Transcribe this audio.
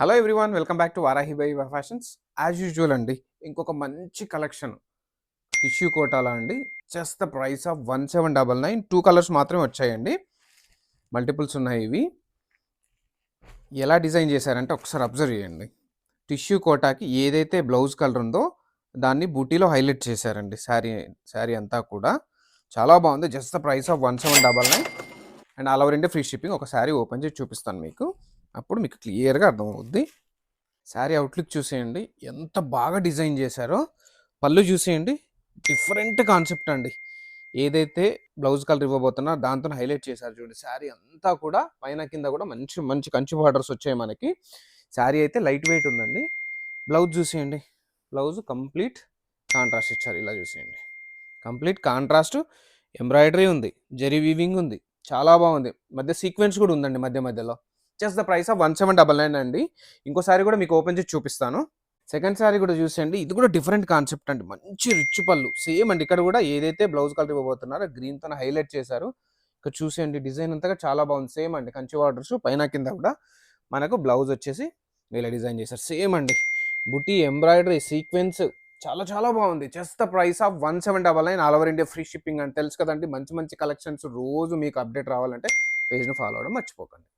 Hello everyone, welcome back to Varahi by fashions. As usual అండి, ఇంకొక మంచి కలెక్షన్ టిష్యూ కోటాలా అండి. Just the price of 1799. 2 colours మాత్రమే వచ్చాయండి, మల్టిపుల్స్ ఉన్నాయి. ఇవి ఎలా డిజైన్ చేశారంటే ఒకసారి అబ్జర్వ్ చేయండి. టిష్యూ కోటాకి ఏదైతే బ్లౌజ్ కలర్ ఉందో దాన్ని బూటీలో హైలైట్ చేశారండి. శారీ అంతా కూడా చాలా బాగుంది. Just the price of 1799 and all over India free shipping. ఒక శారీ ఓపెన్ చేసి చూపిస్తాను మీకు, అప్పుడు మీకు క్లియర్గా అర్థమవుద్ది. శారీ అవుట్లుక్ చూసేయండి, ఎంత బాగా డిజైన్ చేశారో. పళ్ళు చూసేయండి, డిఫరెంట్ కాన్సెప్ట్ అండి. ఏదైతే బ్లౌజ్ కలర్ ఇవ్వబోతున్నా దాంతో హైలైట్ చేశారు చూడండి. శారీ అంతా కూడా పైన కింద కూడా మంచి మంచి కంచి బార్డర్స్ వచ్చాయి మనకి. శారీ అయితే లైట్ వెయిట్ ఉందండి. బ్లౌజ్ చూసేయండి, బ్లౌజ్ కంప్లీట్ కాంట్రాస్ట్ ఇచ్చారు. ఇలా చూసేయండి, కంప్లీట్ కాంట్రాస్ట్ ఎంబ్రాయిడరీ ఉంది, జరీ వీవింగ్ ఉంది, చాలా బాగుంది. మధ్య సీక్వెన్స్ కూడా ఉందండి మధ్య మధ్యలో. జస్ట్ ద ప్రైస్ ఆఫ్ 1799 అండి. ఇంకోసారి కూడా మీకు ఓపెన్ చేసి చూపిస్తాను. సెకండ్ శారీ కూడా చూసేయండి, ఇది కూడా డిఫరెంట్ కాన్సెప్ట్ అండి. మంచి రిచ్ పళ్ళు సేమ్ అండి. ఇక్కడ కూడా ఏదైతే బ్లౌజ్ కలర్ ఇవ్వబోతున్నారో గ్రీన్ తో హైలైట్ చేశారు. ఇక్కడ చూసేయండి, డిజైన్ అంతా చాలా బాగుంది. సేమ్ అండి, కంచి బార్డర్స్ పైన కింద కూడా మనకు బ్లౌజ్ వచ్చేసి ఇలా డిజైన్ చేశారు. సేమ్ అండి, బుటీ ఎంబ్రాయిడరీ సీక్వెన్స్ చాలా చాలా బాగుంది. Just the price of 1799. All over India free shipping అని తెలుసు కదండి. మంచి మంచి కలెక్షన్స్ రోజు మీకు అప్డేట్ రావాలంటే పేజ్ను ఫాలో అవ్వడం మర్చిపోకండి.